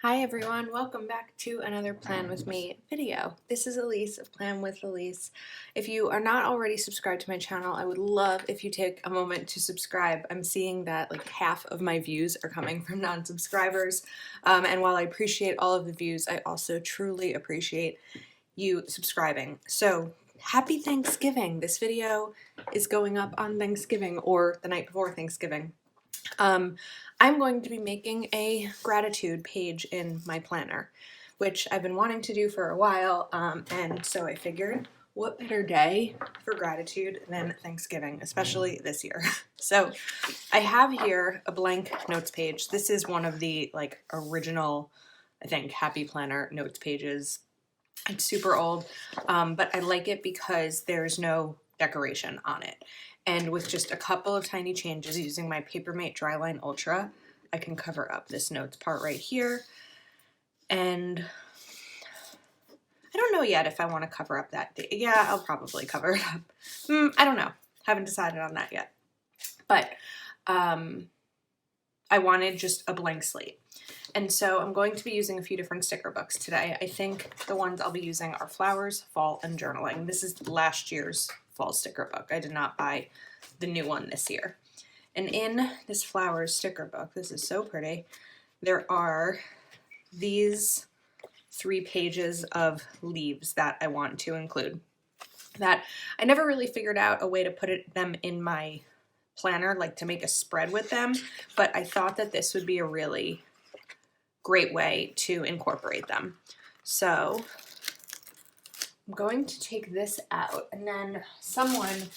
Hi everyone, welcome back to another Plan With Me video. This is Elise of Plan With Elise. If you are not already subscribed to my channel, I would love if you take a moment to subscribe. I'm seeing that like half of my views are coming from non-subscribers, and while I appreciate all of the views, I also truly appreciate you subscribing. So happy Thanksgiving! This video is going up on Thanksgiving or the night before Thanksgiving. I'm going to be making a gratitude page in my planner, which I've been wanting to do for a while, and so I figured what better day for gratitude than Thanksgiving, especially this year. So I have here a blank notes page. This is one of the like original, I think, Happy Planner notes pages. It's super old, but I like it because there's no decoration on it. And with just a couple of tiny changes using my Papermate Dryline Ultra, I can cover up this notes part right here. And I don't know yet if I want to cover up that. Yeah, I'll probably cover it up. I don't know. Haven't decided on that yet. But I wanted just a blank slate. And so I'm going to be using a few different sticker books today. I think the ones I'll be using are Flowers, Fall, and Journaling. This is last year's fall sticker book. I did not buy the new one this year. And in this Flowers sticker book, this is so pretty, there are these 3 pages of leaves that I want to include. That I never really figured out a way to put them in my planner, like to make a spread with them, but I thought that this would be a really great way to incorporate them. So I'm going to take this out, and then someone,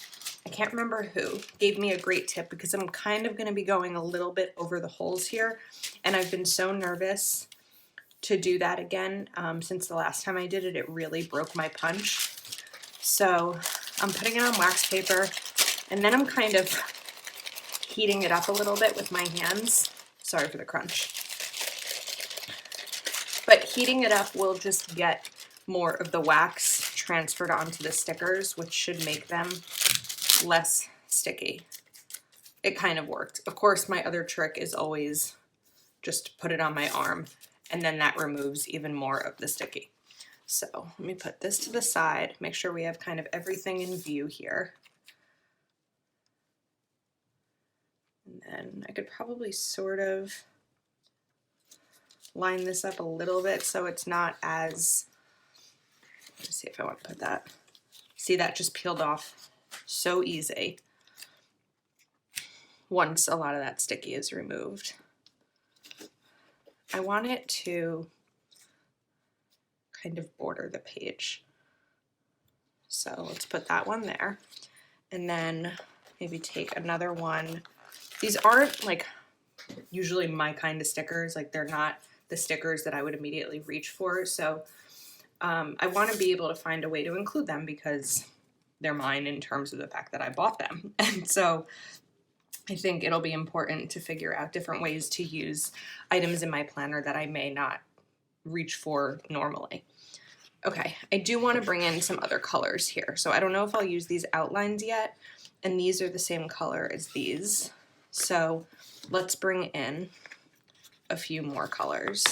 I can't remember who, gave me a great tip because I'm kind of going to be going a little bit over the holes here, and I've been so nervous to do that again. Since the last time I did it, it really broke my punch. So I'm putting it on wax paper, and then I'm kind of heating it up a little bit with my hands. Sorry for the crunch. But heating it up will just get more of the wax transferred onto the stickers, which should make them less sticky. It kind of worked. Of course, my other trick is always just put it on my arm, and then that removes even more of the sticky. So let me put this to the side, make sure we have kind of everything in view here. And then I could probably sort of line this up a little bit so it's not as, let's see if I want to put that. See, that just peeled off so easy once a lot of that sticky is removed. I want it to kind of border the page. So let's put that one there. And then maybe take another one. These aren't like usually my kind of stickers, like they're not the stickers that I would immediately reach for. So I want to be able to find a way to include them because they're mine in terms of the fact that I bought them. And so I think it'll be important to figure out different ways to use items in my planner that I may not reach for normally. Okay, I do want to bring in some other colors here. So I don't know if I'll use these outlines yet, and these are the same color as these. So let's bring in a few more colors.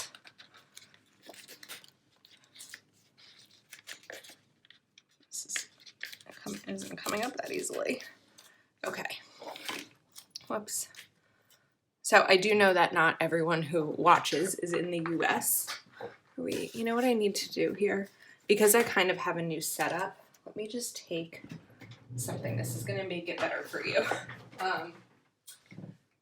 This isn't coming up that easily. Okay. Whoops. So I do know that not everyone who watches is in the US. You know what I need to do here? Because I kind of have a new setup, let me just take something. This is going to make it better for you.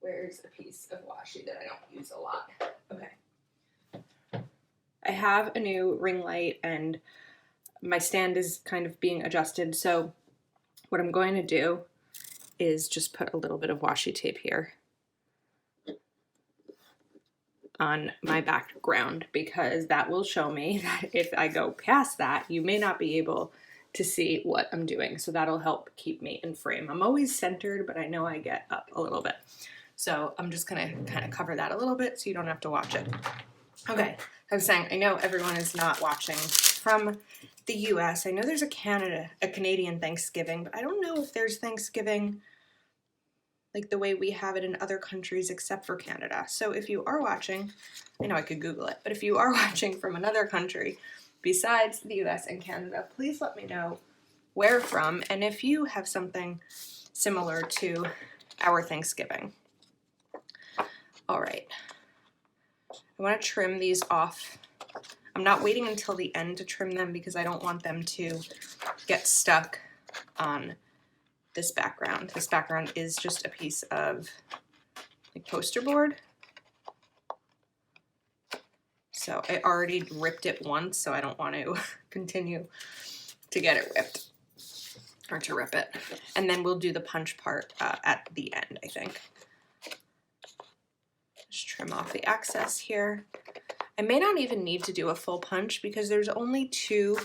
Where's a piece of washi that I don't use a lot? Okay. I have a new ring light and my stand is kind of being adjusted. So what I'm going to do is just put a little bit of washi tape here on my background because that will show me that if I go past that, you may not be able to see what I'm doing. So that'll help keep me in frame. I'm always centered, but I know I get up a little bit. So I'm just gonna kind of cover that a little bit so you don't have to watch it. Okay, I was saying, I know everyone is not watching from the US. I know there's a Canadian Thanksgiving, but I don't know if there's Thanksgiving like the way we have it in other countries except for Canada. So if you are watching, I know I could Google it, but if you are watching from another country besides the US and Canada, please let me know where from and if you have something similar to our Thanksgiving. All right, I want to trim these off. I'm not waiting until the end to trim them because I don't want them to get stuck on this background. This background is just a piece of like poster board. So I already ripped it once, so I don't want to continue to get it ripped or to rip it. And then we'll do the punch part at the end, I think. Just trim off the excess here. I may not even need to do a full punch because there's only two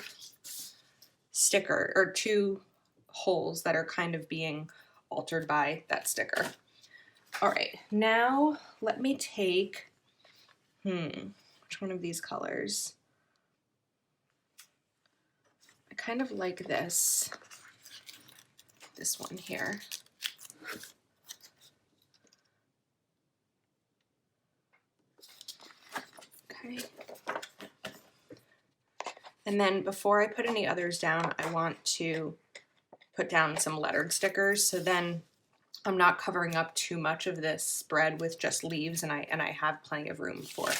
holes that are kind of being altered by that sticker. All right, now let me take, which one of these colors? I kind of like this one here. Okay. And then before I put any others down, I want to put down some lettered stickers. So then I'm not covering up too much of this spread with just leaves, and I have plenty of room for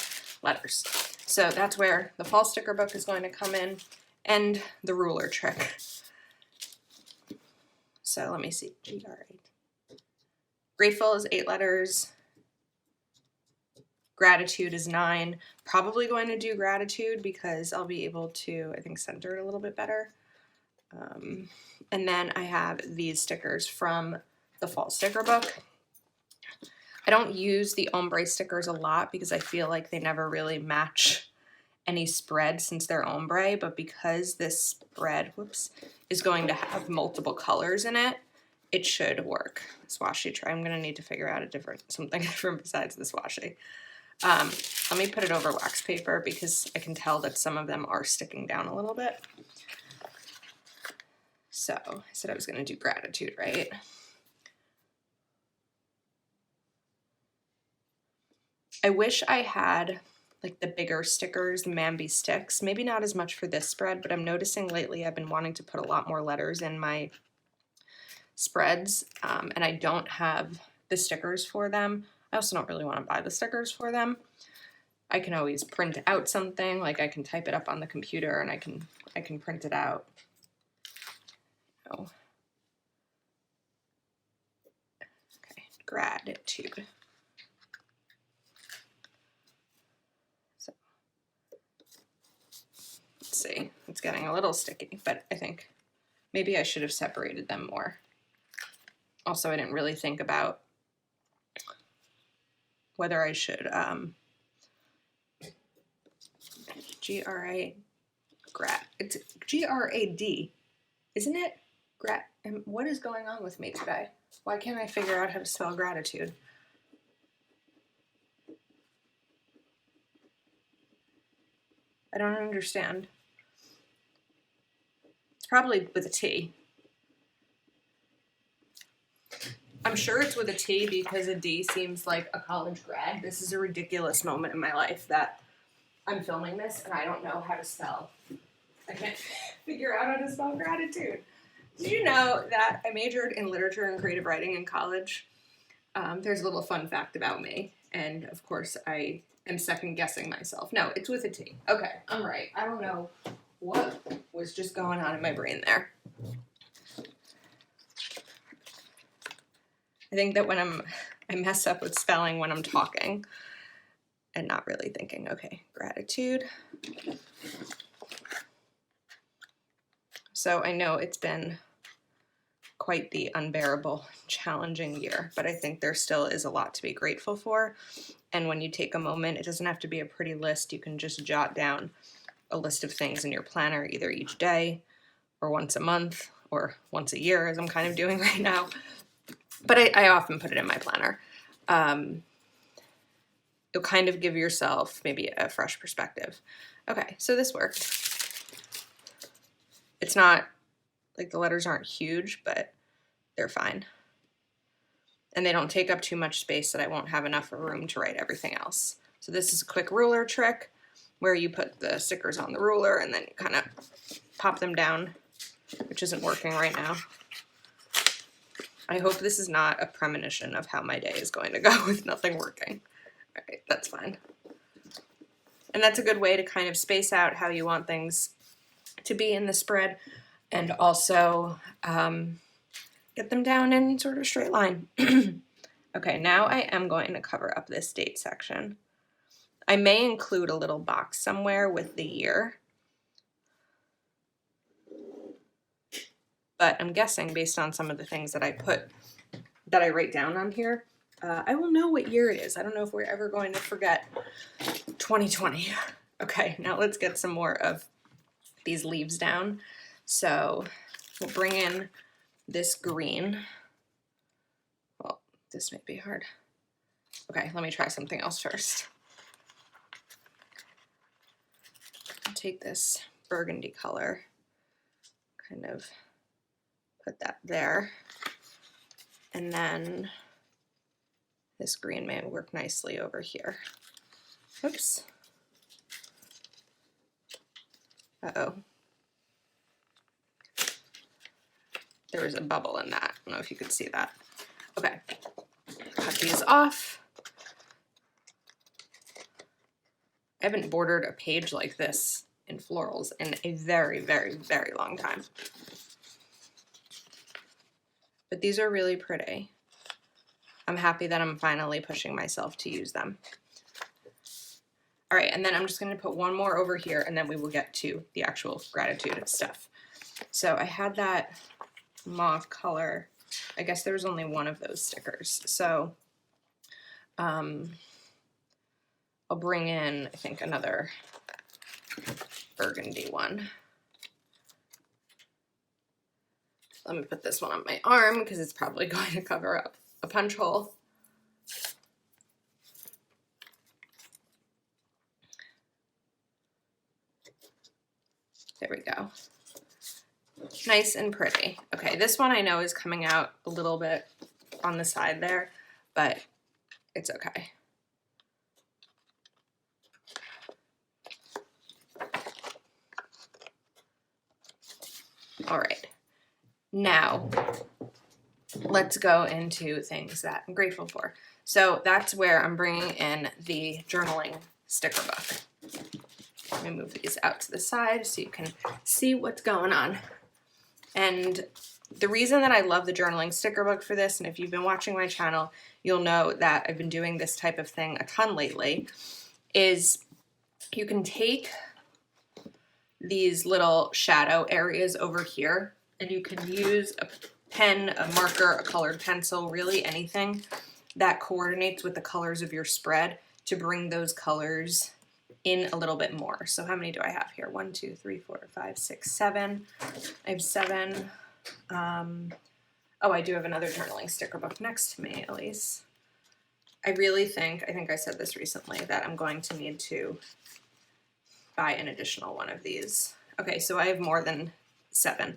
letters. So that's where the fall sticker book is going to come in, and the ruler trick. So let me see, GR8. Grateful is 8 letters. Gratitude is 9. Probably going to do gratitude because I'll be able to, I think, center it a little bit better. And then I have these stickers from the fall sticker book. I don't use the ombre stickers a lot because I feel like they never really match any spread since they're ombre, but because this spread, is going to have multiple colors in it, it should work. This washi tray, I'm gonna need to figure out something different besides this washi. Let me put it over wax paper because I can tell that some of them are sticking down a little bit. So I said I was gonna do gratitude, right? I wish I had like the bigger stickers, the Mambi sticks. Maybe not as much for this spread, but I'm noticing lately I've been wanting to put a lot more letters in my spreads, and I don't have the stickers for them. I also don't really want to buy the stickers for them. I can always print out something, like I can type it up on the computer and I can print it out. Oh. Okay, gratitude. So let's see, it's getting a little sticky, but I think maybe I should have separated them more. Also, I didn't really think about whether I should it's G-R-A-D, isn't it? What is going on with me today? Why can't I figure out how to spell gratitude? I don't understand. It's probably with a T. I'm sure it's with a T because a D seems like a college grad. This is a ridiculous moment in my life that I'm filming this and I don't know how to spell. I can't figure out how to spell gratitude. Did you know that I majored in literature and creative writing in college? There's a little fun fact about me. And of course I am second guessing myself. No, it's with a T. Okay, I'm right. I don't know what was just going on in my brain there. I think that when I mess up with spelling when I'm talking and not really thinking. Okay, gratitude. So I know it's been quite the unbearable, challenging year, but I think there still is a lot to be grateful for. And when you take a moment, it doesn't have to be a pretty list. You can just jot down a list of things in your planner, either each day or once a month or once a year, as I'm kind of doing right now. But I often put it in my planner. You'll kind of give yourself maybe a fresh perspective. Okay, so this worked. It's not, like the letters aren't huge, but they're fine. and they don't take up too much space that I won't have enough room to write everything else. So this is a quick ruler trick where you put the stickers on the ruler and then you kind of pop them down, which isn't working right now. I hope this is not a premonition of how my day is going to go with nothing working. All right, that's fine. And that's a good way to kind of space out how you want things to be in the spread, and also get them down in sort of a straight line. Okay, now I am going to cover up this date section. I may include a little box somewhere with the year, but I'm guessing based on some of the things that I write down on here, I will know what year it is. I don't know if we're ever going to forget 2020. Okay, now let's get some more of these leaves down. So we'll bring in this green. Well, this may be hard. Okay, let me try something else first. I'll take this burgundy color, kind of put that there, and then this green may work nicely over here. Oops. Uh-oh. There was a bubble in that. I don't know if you could see that. Okay, cut these off. I haven't bordered a page like this in florals in a very, very, very long time. But these are really pretty. I'm happy that I'm finally pushing myself to use them. All right, and then I'm just going to put one more over here, and then we will get to the actual gratitude stuff. So I had that mauve color. I guess there was only one of those stickers. So I'll bring in, I think, another burgundy one. Let me put this one on my arm because it's probably going to cover up a punch hole. There we go. Nice and pretty. Okay, this one I know is coming out a little bit on the side there, but it's okay. All right, now let's go into things that I'm grateful for. So that's where I'm bringing in the journaling sticker book. Let me move these out to the side so you can see what's going on. And the reason that I love the journaling sticker book for this, and if you've been watching my channel, you'll know that I've been doing this type of thing a ton lately, is you can take these little shadow areas over here and you can use a pen, a marker, a colored pencil, really anything that coordinates with the colors of your spread to bring those colors in a little bit more. So how many do I have here? 1, 2, 3, 4, 5, 6, 7. I have 7. Oh, I do have another journaling sticker book next to me, Elise. I really think, I think I said this recently, that I'm going to need to buy an additional one of these. Okay, so I have more than 7.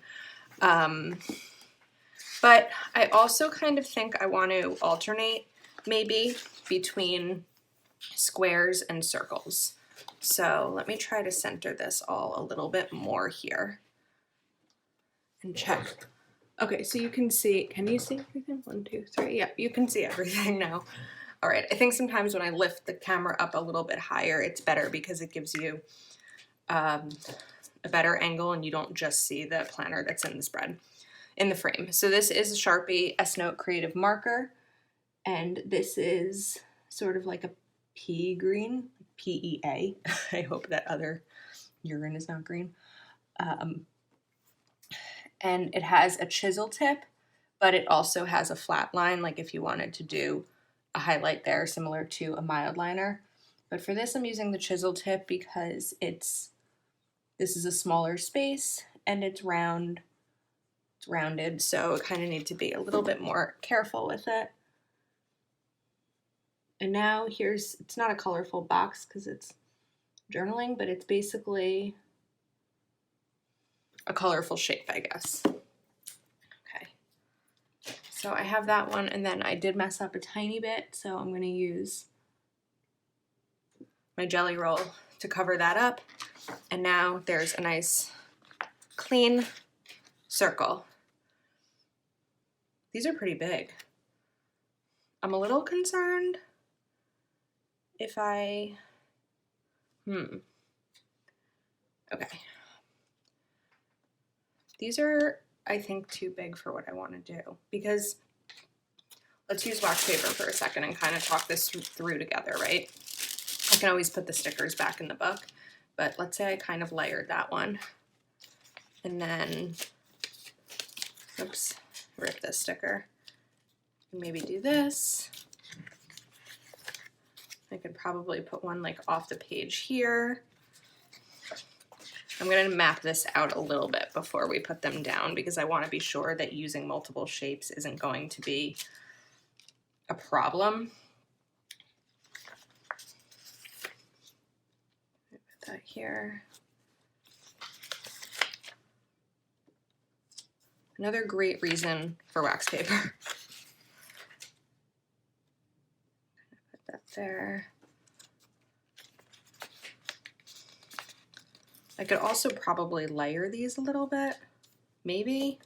But I also kind of think I want to alternate maybe between squares and circles. So let me try to center this all a little bit more here and check. Okay, so you can see, can you see everything? 1, 2, 3, yeah, you can see everything now. All right, I think sometimes when I lift the camera up a little bit higher, it's better because it gives you a better angle and you don't just see the planner that's in the spread, in the frame. So this is a Sharpie S-Note Creative Marker, and this is sort of like a pea green, P-E-A. I hope that other urine is not green. And it has a chisel tip, but it also has a flat line, like if you wanted to do a highlight there, similar to a mild liner. But for this, I'm using the chisel tip because this is a smaller space and it's round, it's rounded, so I kind of need to be a little bit more careful with it. And now it's not a colorful box because it's journaling, but it's basically a colorful shape, I guess. Okay, so I have that one, and then I did mess up a tiny bit, so I'm going to use my Jelly Roll to cover that up. And now there's a nice clean circle. These are pretty big. I'm a little concerned if I, okay. These are, I think, too big for what I want to do, because let's use wax paper for a second and kind of talk this through together, right? I can always put the stickers back in the book, but let's say I kind of layered that one, and then, oops, rip this sticker, and maybe do this. I could probably put one like off the page here. I'm going to map this out a little bit before we put them down, because I want to be sure that using multiple shapes isn't going to be a problem. Put that here. Another great reason for wax paper. Put that there. I could also probably layer these a little bit, maybe.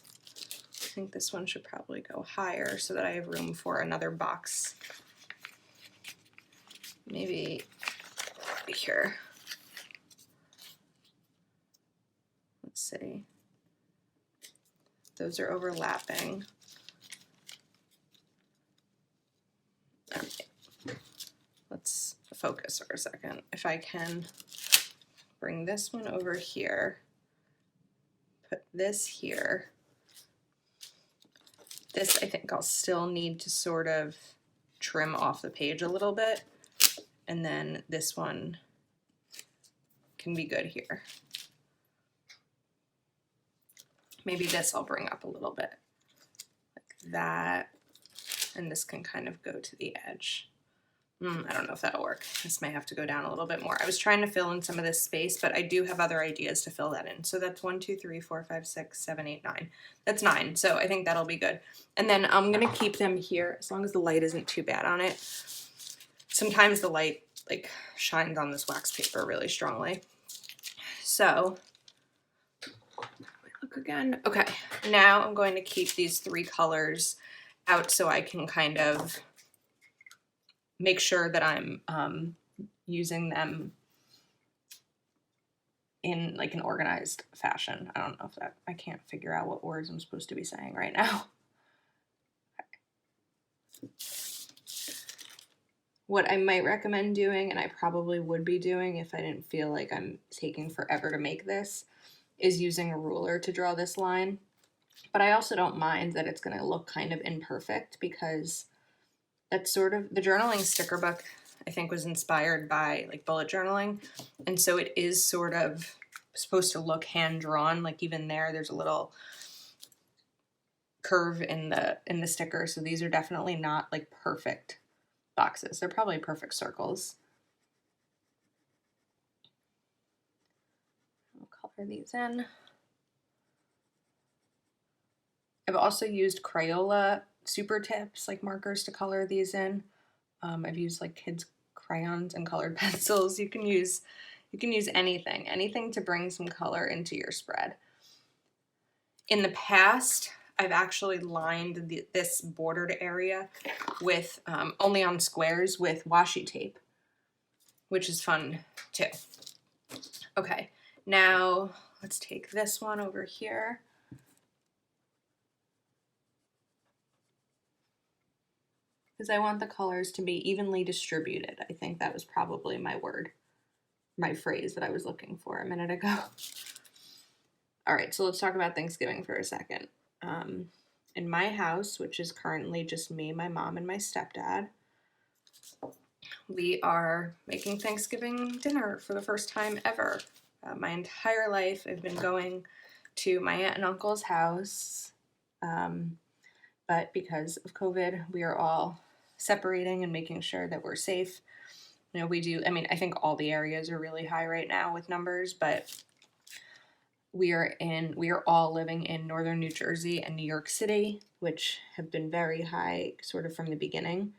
I think this one should probably go higher so that I have room for another box. Maybe here. Let's see. Those are overlapping. Let's focus for a second. If I can bring this one over here, put this here. This, I think I'll still need to sort of trim off the page a little bit, and then this one can be good here. Maybe this I'll bring up a little bit, like that, and this can kind of go to the edge. I don't know if that'll work. This may have to go down a little bit more. I was trying to fill in some of this space, but I do have other ideas to fill that in. So that's 1, 2, 3, 4, 5, 6, 7, 8, 9. That's 9. So I think that'll be good. And then I'm going to keep them here as long as the light isn't too bad on it. Sometimes the light like shines on this wax paper really strongly. So look again. Okay. Now I'm going to keep these 3 colors out so I can kind of make sure that I'm using them in like an organized fashion. I don't know if that, I can't figure out what words I'm supposed to be saying right now. Okay. What I might recommend doing, and I probably would be doing if I didn't feel like I'm taking forever to make this, is using a ruler to draw this line. But I also don't mind that it's going to look kind of imperfect, because that's sort of, the journaling sticker book, I think, was inspired by like bullet journaling. And so it is sort of supposed to look hand-drawn. Like even there's a little curve in the sticker. So these are definitely not like perfect boxes. They're probably perfect circles. I'll color these in. I've also used Crayola Super Tips, like markers, to color these in. I've used like kids' crayons and colored pencils. You can use anything to bring some color into your spread. In the past, I've actually lined this bordered area with only on squares with washi tape, which is fun too. Okay, now let's take this one over here. Because I want the colors to be evenly distributed. I think that was probably my phrase that I was looking for a minute ago. All right, so let's talk about Thanksgiving for a second. In my house, which is currently just me, my mom, and my stepdad, we are making Thanksgiving dinner for the first time ever. My entire life, I've been going to my aunt and uncle's house, but because of COVID, we are all separating and making sure that we're safe. You know, I mean, I think all the areas are really high right now with numbers, but we are all living in northern New Jersey and New York City, which have been very high sort of from the beginning.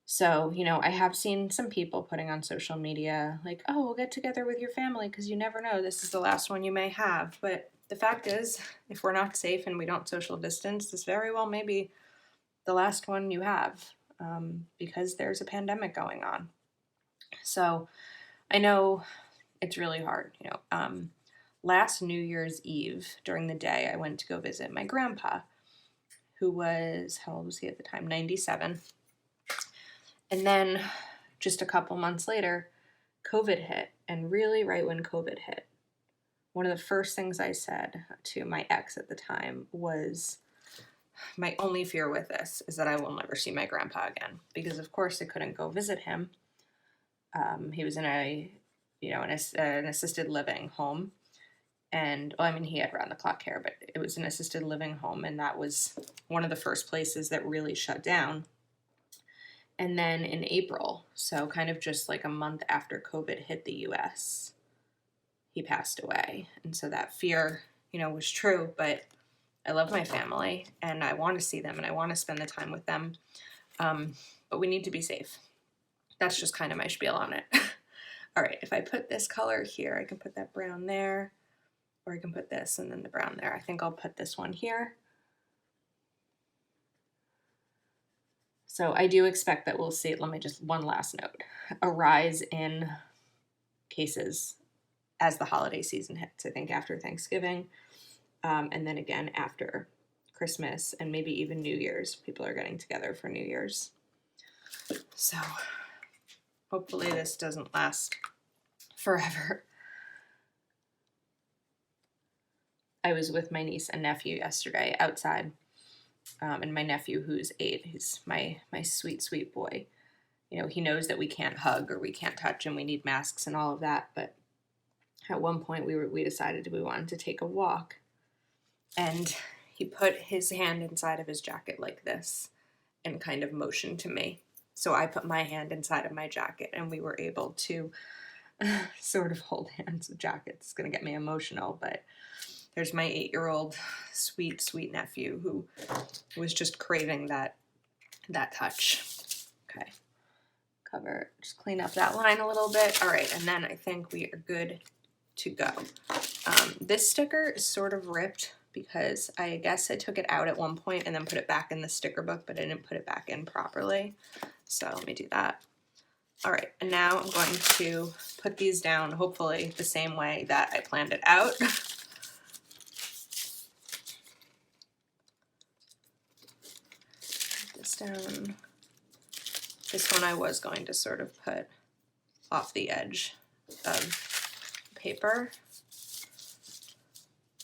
So, you know, I have seen some people putting on social media like, oh, we'll get together with your family because you never know. This is the last one you may have. But the fact is, if we're not safe and we don't social distance, this very well may be the last one you have, because there's a pandemic going on. So I know it's really hard. Last New Year's Eve during the day, I went to go visit my grandpa, who was, how old was he at the time? 97. And then just a couple months later, COVID hit. And really, right when COVID hit, one of the first things I said to my ex at the time was, my only fear with this is that I will never see my grandpa again. Because, of course, I couldn't go visit him. He was in an assisted living home. And, well, I mean, he had round-the-clock care, but it was an assisted living home, and that was one of the first places that really shut down. And then in April, so kind of just like a month after COVID hit the U.S., he passed away. And so that fear, was true, but I love my family, and I want to see them, and I want to spend the time with them, but we need to be safe. That's just kind of my spiel on it. All right, if I put this color here, I can put that brown there, or I can put this and then the brown there. I think I'll put this one here. So I do expect that we'll see, let me just, one last note, a rise in cases as the holiday season hits, I think after Thanksgiving, and then again after Christmas and maybe even New Year's. People are getting together for New Year's. So hopefully this doesn't last forever. I was with my niece and nephew yesterday outside, and my nephew, who's 8, he's my sweet, sweet boy. He knows that we can't hug or we can't touch and we need masks and all of that, but at one point we decided we wanted to take a walk, and he put his hand inside of his jacket like this and kind of motioned to me. So I put my hand inside of my jacket, and we were able to sort of hold hands with jackets. It's going to get me emotional, but there's my 8-year-old sweet, sweet nephew who was just craving that touch. Okay, just clean up that line a little bit. All right, and then I think we are good to go. This sticker is sort of ripped because I guess I took it out at one point and then put it back in the sticker book, but I didn't put it back in properly. So let me do that. All right, and now I'm going to put these down, hopefully the same way that I planned it out. Down. This one I was going to sort of put off the edge of paper.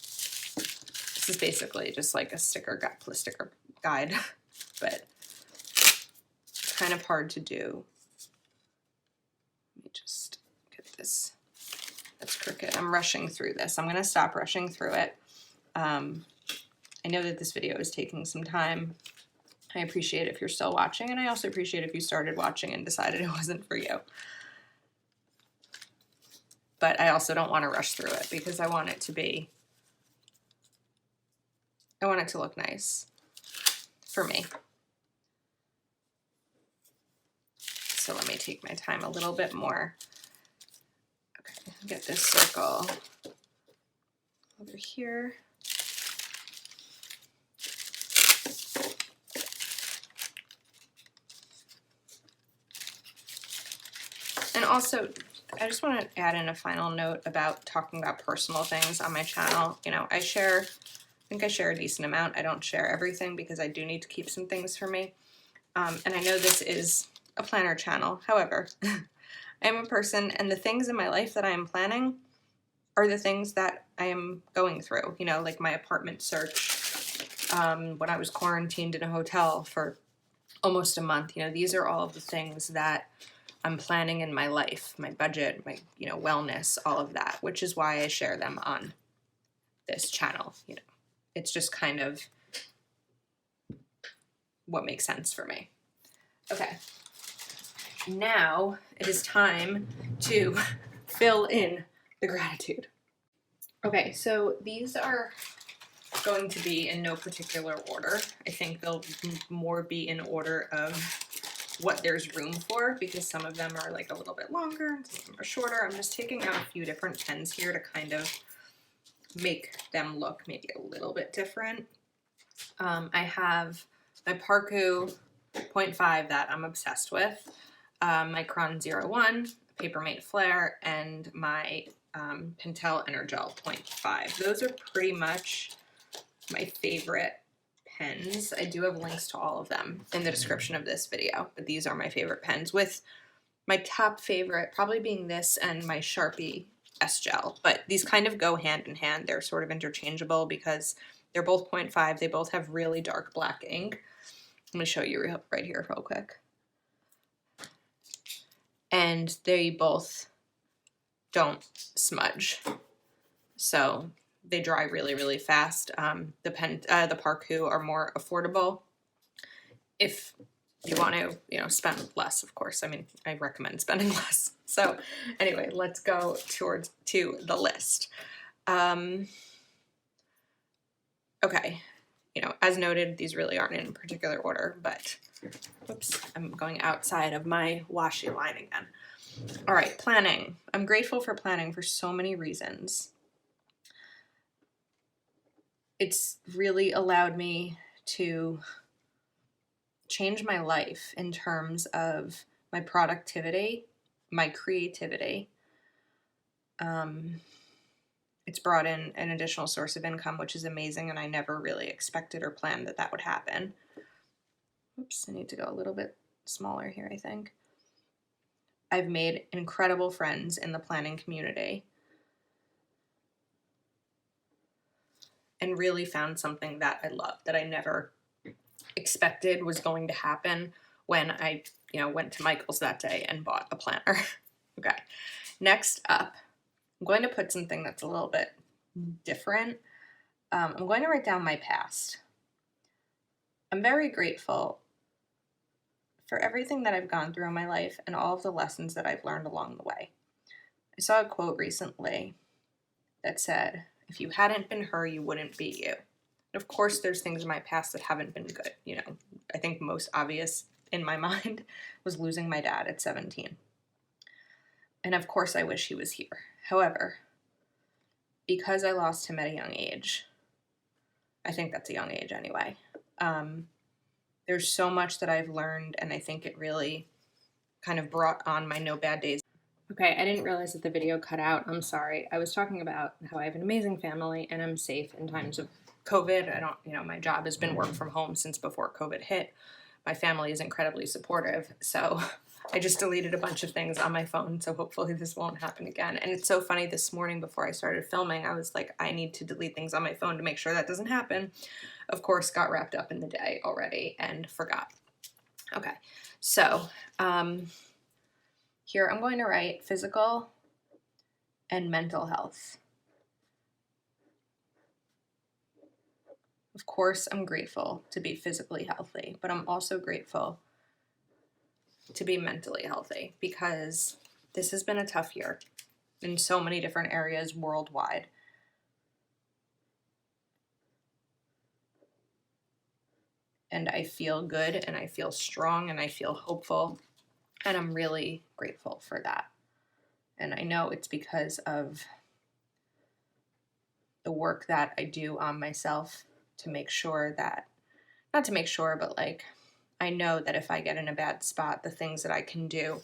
This is basically just like a sticker guide, but it's kind of hard to do. Let me just get this. That's crooked. I'm rushing through this. I'm going to stop rushing through it. I know that this video is taking some time. I appreciate if you're still watching, and I also appreciate if you started watching and decided it wasn't for you. But I also don't want to rush through it because I want it to look nice for me. So let me take my time a little bit more. Okay, get this circle over here. And also, I just want to add in a final note about talking about personal things on my channel. I think I share a decent amount. I don't share everything because I do need to keep some things for me. And I know this is a planner channel. However, I am a person, and the things in my life that I am planning are the things that I am going through. Like my apartment search, when I was quarantined in a hotel for almost a month. These are all of the things that I'm planning in my life, my budget, my, wellness, all of that, which is why I share them on this channel. It's just kind of what makes sense for me. Okay, now it is time to fill in the gratitude. Okay, so these are going to be in no particular order. I think they'll more be in order of what there's room for, because some of them are like a little bit longer and some of them are shorter. I'm just taking out a few different pens here to kind of make them look maybe a little bit different. I have my Parku 0.5 that I'm obsessed with, Micron 01, Papermate Flare, and my Pentel Energel 0.5. Those are pretty much my favorite pens. I do have links to all of them in the description of this video, but these are my favorite pens, with my top favorite probably being this and my Sharpie S-Gel. But these kind of go hand in hand. They're sort of interchangeable because they're both 0.5. They both have really dark black ink. I'm going to show you right here real quick. And they both don't smudge. So they dry really, really fast. The Parku are more affordable if you want to, spend less, of course. I mean, I recommend spending less. So anyway, let's go to the list. Okay, as noted, these really aren't in particular order, but oops, I'm going outside of my washi line again. All right, planning. I'm grateful for planning for so many reasons. It's really allowed me to change my life in terms of my productivity, my creativity. It's brought in an additional source of income, which is amazing, and I never really expected or planned that that would happen. Oops, I need to go a little bit smaller here, I think. I've made incredible friends in the planning community and really found something that I love, that I never expected was going to happen when I, went to Michael's that day and bought a planner. Okay, next up, I'm going to put something that's a little bit different. I'm going to write down my past. I'm very grateful for everything that I've gone through in my life and all of the lessons that I've learned along the way. I saw a quote recently that said, "If you hadn't been her, you wouldn't be you." And of course, there's things in my past that haven't been good. I think most obvious in my mind was losing my dad at 17. And of course, I wish he was here. However, because I lost him at a young age, I think that's a young age anyway, there's so much that I've learned, and I think it really kind of brought on my no bad days. Okay, I didn't realize that the video cut out. I'm sorry. I was talking about how I have an amazing family and I'm safe in times of COVID. My job has been work from home since before COVID hit. My family is incredibly supportive. So I just deleted a bunch of things on my phone. So hopefully this won't happen again. And it's so funny, this morning before I started filming, I was like, I need to delete things on my phone to make sure that doesn't happen. Of course, got wrapped up in the day already and forgot. Okay, so here I'm going to write physical and mental health. Of course, I'm grateful to be physically healthy, but I'm also grateful to be mentally healthy, because this has been a tough year in so many different areas worldwide. And I feel good, and I feel strong, and I feel hopeful, and I'm really grateful for that. And I know it's because of the work that I do on myself to make sure that, not to make sure, but like, I know that if I get in a bad spot, the things that I can do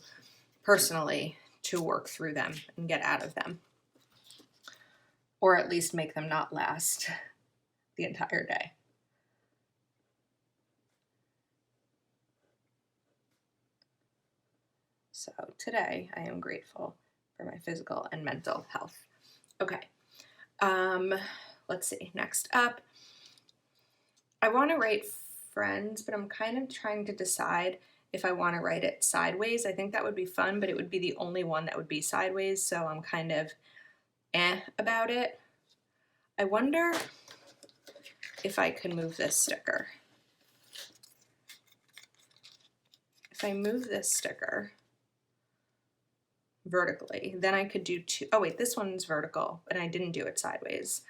personally to work through them and get out of them, or at least make them not last the entire day. So today I am grateful for my physical and mental health. Okay, let's see, next up, I want to write friends, but I'm kind of trying to decide if I want to write it sideways. I think that would be fun, but it would be the only one that would be sideways, so I'm kind of about it. I wonder if I can move this sticker. If I move this sticker, vertically. Then I could do two. Oh wait, this one's vertical, and I didn't do it sideways.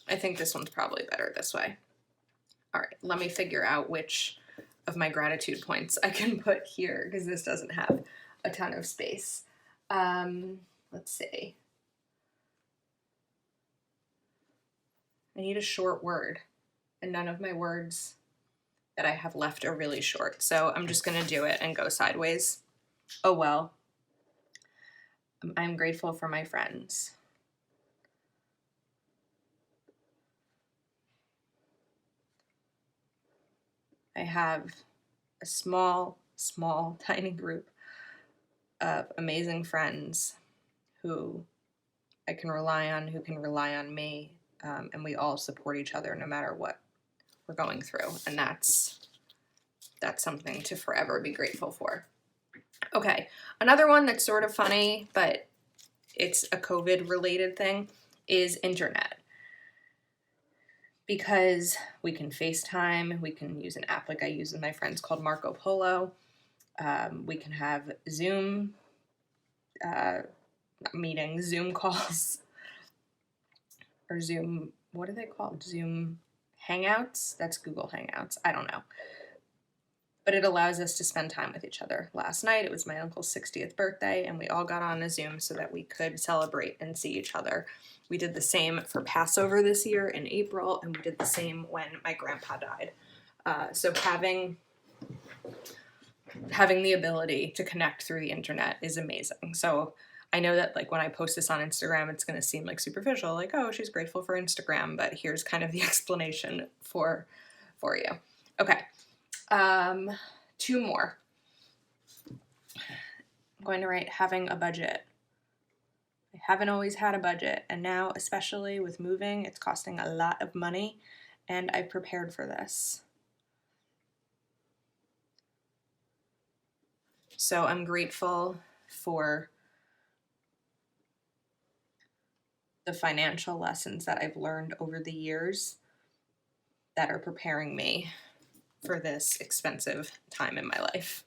I think this one's probably better this way. All right, let me figure out which of my gratitude points I can put here, because this doesn't have a ton of space. Let's see. I need a short word, and none of my words that I have left are really short, so I'm just gonna do it and go sideways. Oh well. I'm grateful for my friends. I have a small, tiny group of amazing friends who I can rely on, who can rely on me, and we all support each other no matter what we're going through, and that's something to forever be grateful for. Okay, another one that's sort of funny, but it's a COVID-related thing, is internet. Because we can FaceTime, we can use an app like I use with my friends called Marco Polo. We can have Zoom meetings, Zoom calls, or Zoom, what are they called? Zoom Hangouts? That's Google Hangouts. I don't know. But it allows us to spend time with each other. Last night, it was my uncle's 60th birthday, and we all got on a Zoom so that we could celebrate and see each other. We did the same for Passover this year in April, and we did the same when my grandpa died. So having the ability to connect through the internet is amazing. So I know that like when I post this on Instagram, it's going to seem like superficial, like, oh, she's grateful for Instagram, but here's kind of the explanation for you. Okay. Two more. I'm going to write having a budget. I haven't always had a budget, and now, especially with moving, it's costing a lot of money, and I've prepared for this. So I'm grateful for the financial lessons that I've learned over the years that are preparing me for this expensive time in my life.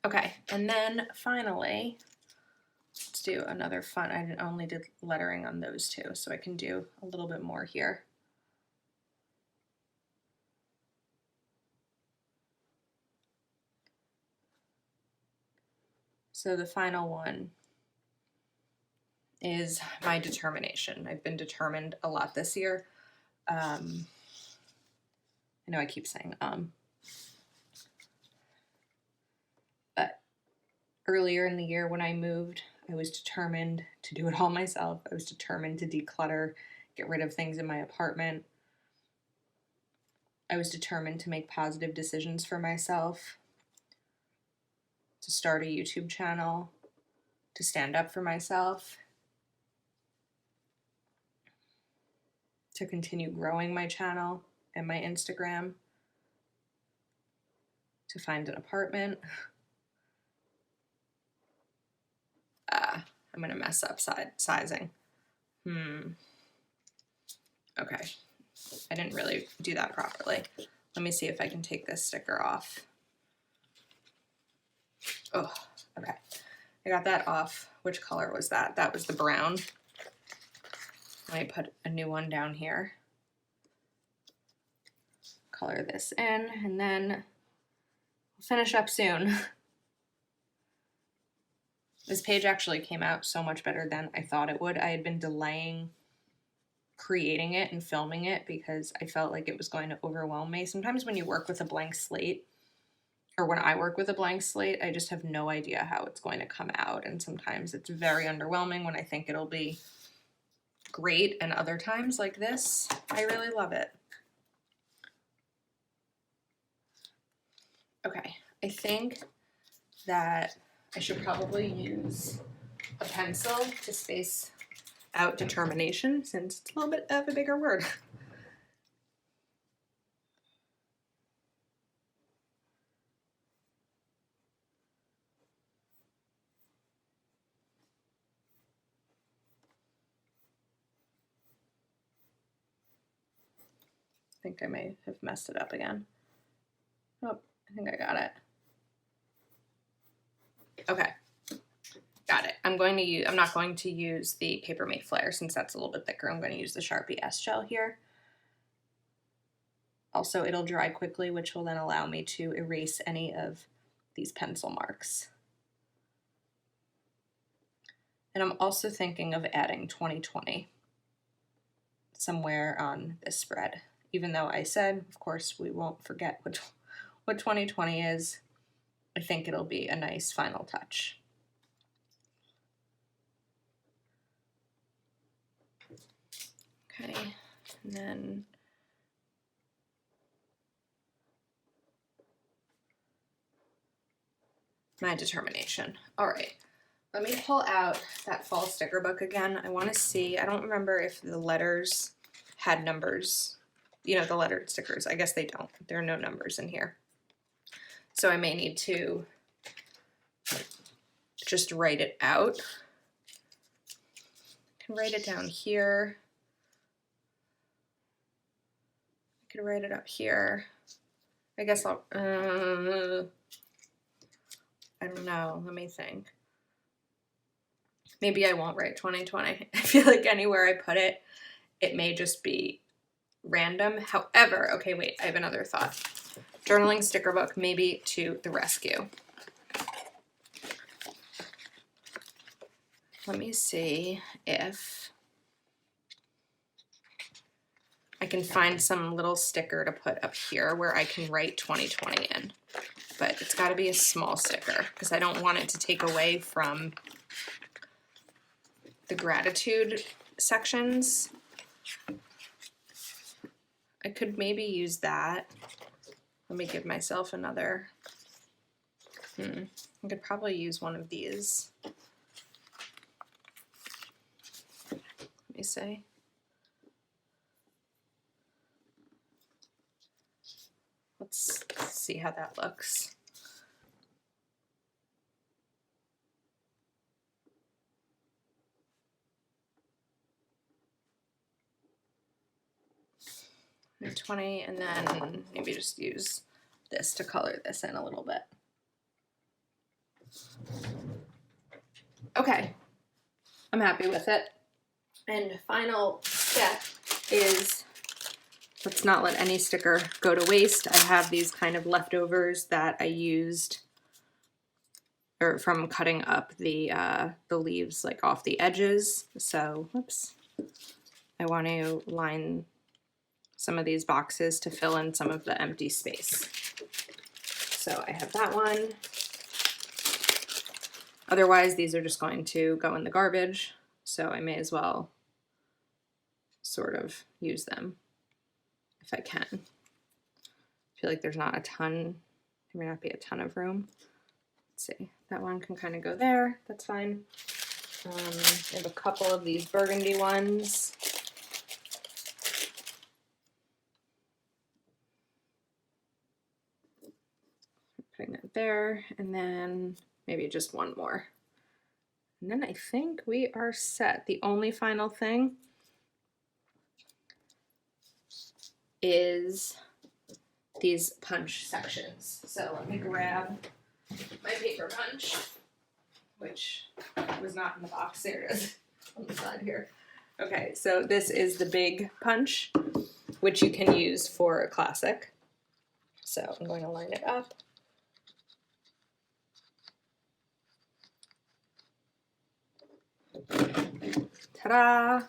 Okay, and then finally, let's do another fun. I only did lettering on those two, so I can do a little bit more here. So the final one is my determination. I've been determined a lot this year. I know I keep saying but earlier in the year when I moved, I was determined to do it all myself. I was determined to declutter, get rid of things in my apartment. I was determined to make positive decisions for myself, to start a YouTube channel, to stand up for myself, to continue growing my channel and my Instagram, to find an apartment. I'm gonna mess up sizing. Okay, I didn't really do that properly. Let me see if I can take this sticker off. Oh, okay. I got that off. Which color was that? That was the brown. Let me put a new one down here. Color this in, and then we'll finish up soon. This page actually came out so much better than I thought it would. I had been delaying creating it and filming it because I felt like it was going to overwhelm me. Sometimes when you work with a blank slate, or when I work with a blank slate, I just have no idea how it's going to come out. And sometimes it's very underwhelming when I think it'll be great. And other times like this, I really love it. Okay, I think that I should probably use a pencil to space out determination since it's a little bit of a bigger word. think I may have messed it up again. Oh, I think I got it. Okay, got it. I'm not going to use the Paper Mate Flare since that's a little bit thicker. I'm going to use the Sharpie S-Gel here. Also, it'll dry quickly, which will then allow me to erase any of these pencil marks. And I'm also thinking of adding 2020 somewhere on this spread, even though I said, of course, we won't forget what 2020 is. I think it'll be a nice final touch. Okay, and then my determination. All right, let me pull out that fall sticker book again. I want to see, I don't remember if the letters had numbers, you know, the lettered stickers. I guess they don't. There are no numbers in here. So I may need to just write it out. I can write it down here. I could write it up here. I guess I'll, I don't know, let me think. Maybe I won't write 2020. I feel like anywhere I put it, it may just be random. However, okay, wait, I have another thought. Journaling sticker book, maybe to the rescue. Let me see if I can find some little sticker to put up here where I can write 2020 in. But it's got to be a small sticker because I don't want it to take away from the gratitude sections. I could maybe use that. Let me give myself another. I could probably use one of these. Let me see. Let's see how that looks. And 20, and then maybe just use this to color this in a little bit. Okay, I'm happy with it. And final step is, let's not let any sticker go to waste. I have these kind of leftovers that I used or from cutting up the leaves like off the edges. So, whoops. I want to line some of these boxes to fill in some of the empty space. So I have that one. Otherwise, these are just going to go in the garbage. So I may as well sort of use them if I can. I feel like there's not a ton, there may not be a ton of room. Let's see, that one can kind of go there, that's fine. I have a couple of these burgundy ones. Putting that there, and then maybe just one more. And then I think we are set. The only final thing is these punch sections. So let me grab my paper punch, which was not in the box. There it is on the side here. Okay, so this is the big punch, which you can use for a classic. So I'm going to line it up. Ta-da!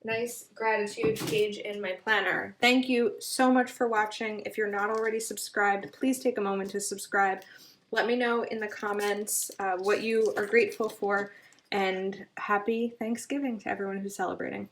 Nice gratitude page in my planner. Thank you so much for watching. If you're not already subscribed, please take a moment to subscribe. Let me know in the comments what you are grateful for, and happy Thanksgiving to everyone who's celebrating.